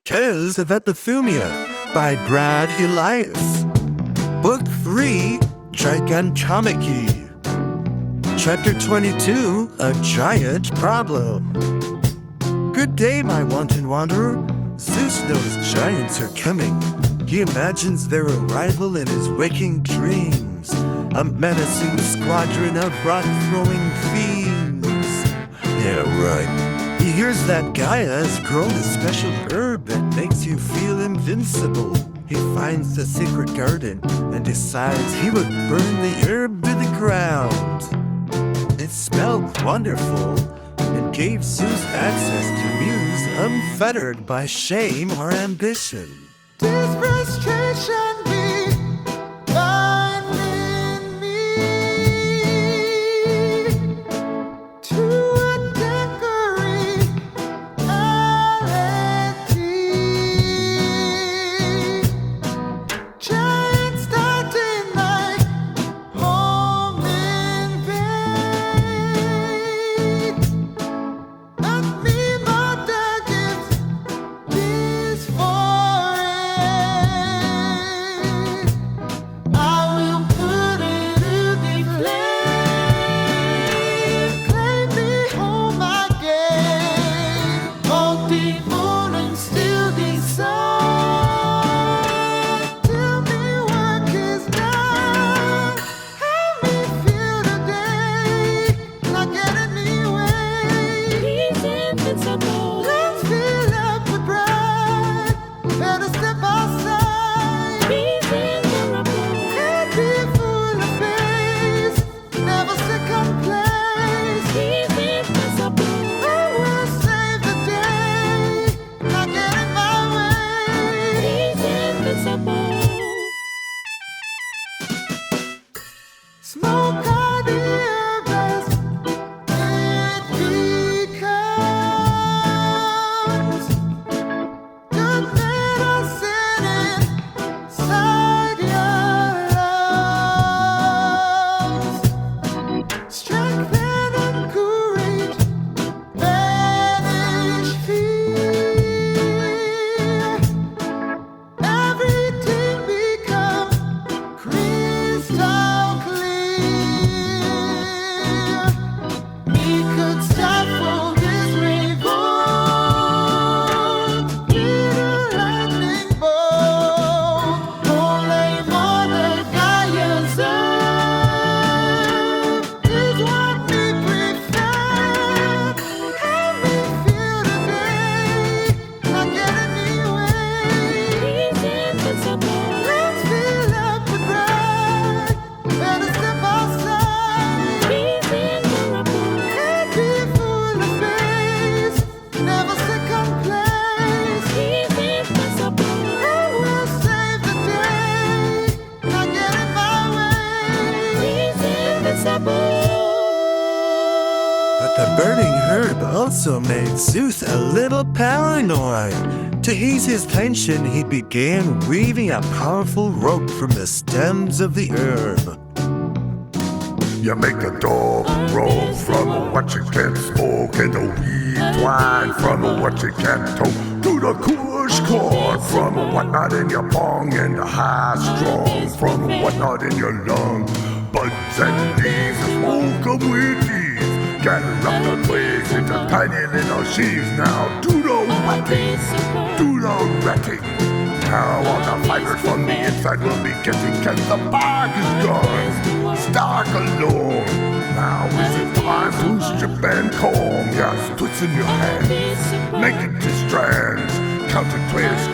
Tales of Epithumia by Brad Elias. Book 3, Gigantomachy. Chapter 22, A Giant Problem. Good day, my wanton wanderer. Zeus knows giants are coming. He imagines their arrival in his waking dreams. A menacing squadron of rock-throwing fiends. Yeah, right. He hears that Gaia has grown a special herb that makes you feel invincible. He finds the secret garden and decides he would burn the herb to the ground. It smelled wonderful and gave Zeus access to muse unfettered by shame or ambition. This frustration be binding me to a temporary reality. Giants that deny home invade. Not me, mother gives this for it. I will put it to the flame. Claim me home again. All the morning still the sun. Tell me work is done. Help me feel the day. Not getting me away. He's invincible. Let's fill up with pride. Better step outside. He's invulnerable. Can't be full of faith. Never second place. He's invincible. I will save the day. Not get in my way. He's invincible. Smoke out the best it becomes. Good medicine inside your lungs. Strength and courage banish fear. Everything becomes crystal clear. We could stifle this revolt with a lightning bolt. Only mother Gaia's earth is what we prefer. Help me feel the day, not get in the way. He's invincible. Let's fill up with pride. Better step outside. He's invulnerable. Can't be full of faith. Never second place. He's invincible. I will save the day. Not get in my way. He's invincible. But the burning herb also made Zeus a little paranoid. To ease his tension, he began weaving a powerful rope from the stems of the herb. You make the dog roll from what you can't smoke, and the weed twine from what you can't toke, to the kush cord from whatnot in your bong, and the high strong from whatnot in your lung. Buds and leaves, smoke 'em with ease. Gather up the twigs into tiny little sheaves. Now do the wetting, do the retting. Now all the fibers from the inside will be getting, cause the bark is gone. Stark alone. Now is it time to strip and comb? Yes, twist in your hand. Make it to strands. Counter twist,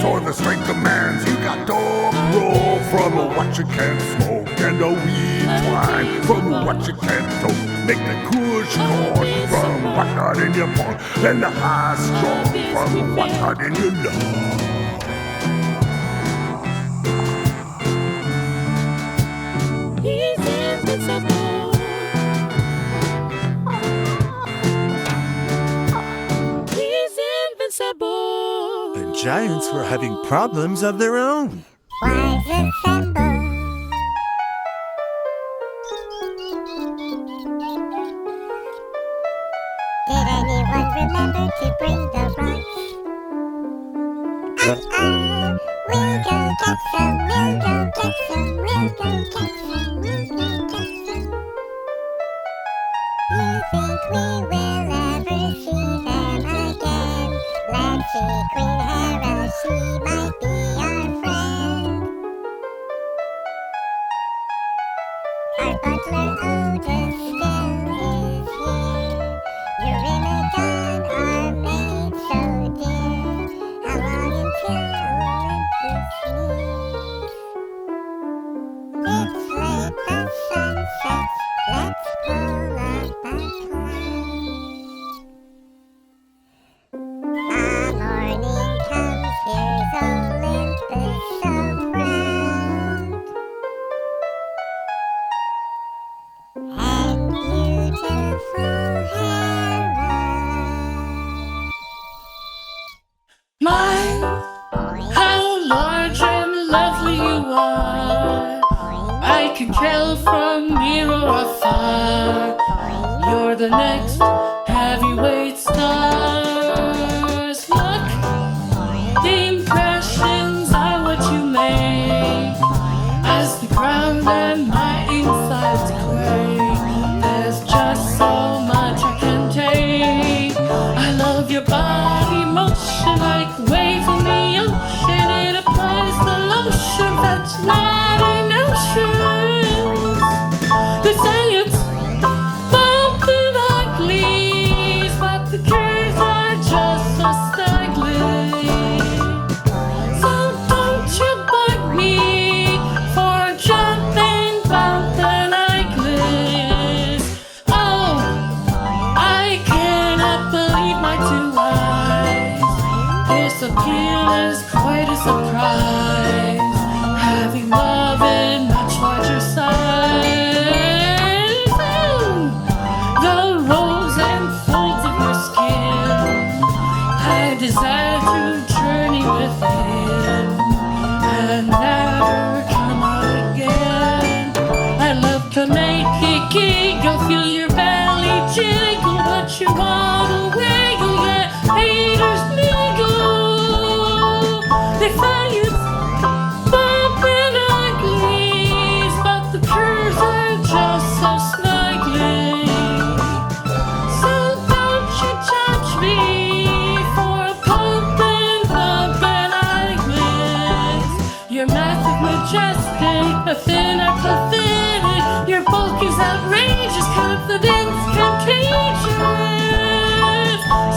or the strength demands. You got dog roll from what you can't smoke, and the weed twine from what you can't toke. Make the kush cord from whatnot in your paw, and the high strong from whatnot in your lung. He's invincible. He's invincible. The giants were having problems of their own. Wise assemble. Did anyone remember to bring the rice? We'll go get some, we'll go get some, we'll go get some, we'll go get some. You think we will ever see them again? Let's see Queen Hera, she might be our friend. Our butler Otis still is here. Eurymedon, our maid so dear. How long until Olympus leaves? It's late, the sun sets. Let's pull up our clouds. The morning comes, here's Olympus so proud. And beautiful Hera. My, how large and lovely you are. I can tell from near or afar. You're the next heavyweight stars. Look, the impressions are what you make as the ground and my insides quake. There's just so much I can take. I love your body motion like waves in the ocean. It applies the lotion that's not in oceans. The science bumping uglies, but the curves are just so stylish. So don't you bug me for jumping, bumping uglies. Oh, I cannot believe my two eyes. This appeal is quite a surprise. Having love in much larger size. The rolls and folds of your skin. I desire to journey within and never come out again. I love to make you giggle, feel your belly jiggle, but you want to wiggle, yeah, haters niggle. They find you bumping uglies, but the curves are just so snuggly. So don't you judge me for bumping uglies. You're massive, majestic, nothing or pathetic. Your bulk is outrageous, confidence contagious.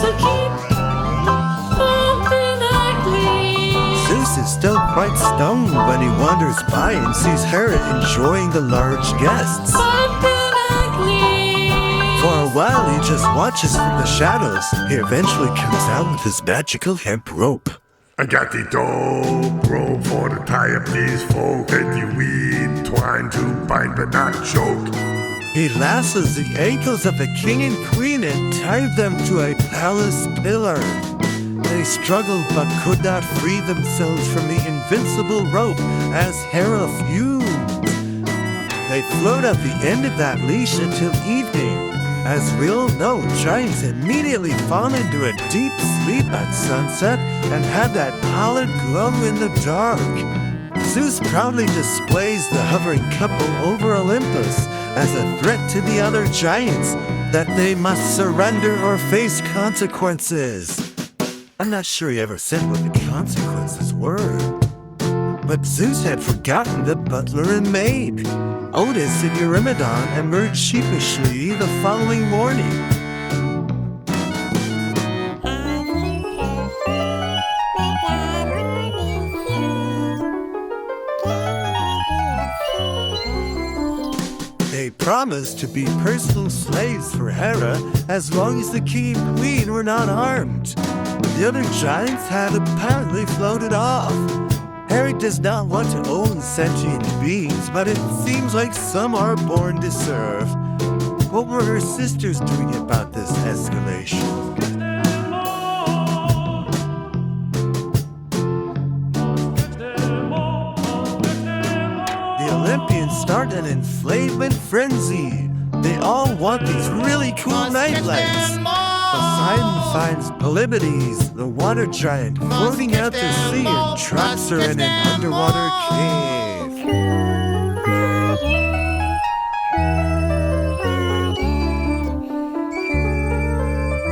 So keep bumping uglies. Zeus is still quite stoned when he wanders by and sees Hera enjoying the large guests. Bumping uglies. For a while, he just watches from the shadows. He eventually comes out with his magical hemp rope. I got the dope rope for to tie up these folk, and the weed twine to bind but not choke. He lassos the ankles of the king and queen and tied them to a palace pillar. They struggled but could not free themselves from the invincible rope as Hera fumed. They float at the end of that leash until evening. As we all know, giants immediately fall into a deep sleep at sunset and have that pallid glow in the dark. Zeus proudly displays the hovering couple over Olympus as a threat to the other giants that they must surrender or face consequences. I'm not sure he ever said what the consequences were. But Zeus had forgotten the butler and maid. Otis and Eurymedon emerged sheepishly the following morning. They promised to be personal slaves for Hera as long as the king and queen were not armed. The other giants had apparently floated off. Hera does not want to own sentient beings, but it seems like some are born to serve. What were her sisters doing about this escalation? The Olympians start an enslavement frenzy. They all want these really cool nightlights. Poseidon finds Polymedes, the water giant, floating out to sea and traps her in an underwater cave.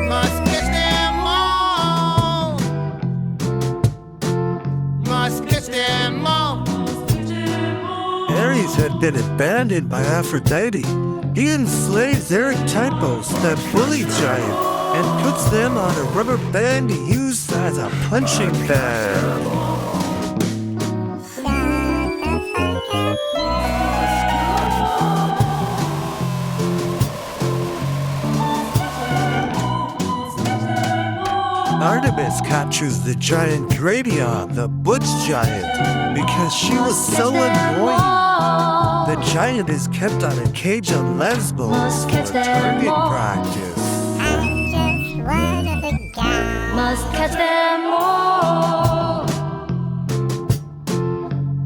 Must catch them all. Must catch them all. Ares had been abandoned by Aphrodite. He enslaves archetypos, that bully giant, and puts them on a rubber band he used as a punching bag. Artemis captures the giant Drabion, the butch giant, because she was so annoying. The giant is kept on a cage on Lesbos for target practice. I'm just one of the guys. Must catch them all.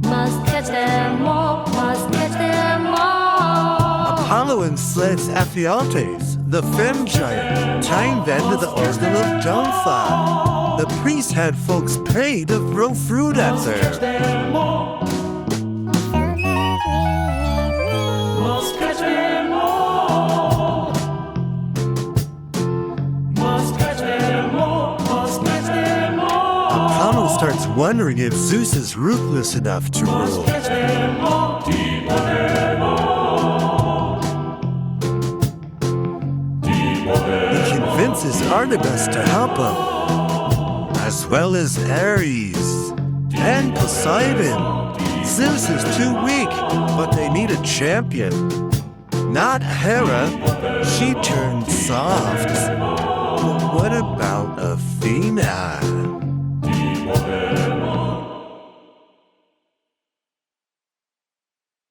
Must catch them all. Must catch them all. Apollo enslaves Ephialtes, the femme giant, tying them to the organ of Delphi. The priest had folks pay to throw fruit at them. Must catch them all. Must catch them all. Must catch them all. Apollo starts wondering if Zeus is ruthless enough to rule. Catch them all. He convinces Artemis to help him, as well as Ares and Poseidon. Zeus is too weak, but they need a champion. Not Hera, she turned soft. But what about Athena?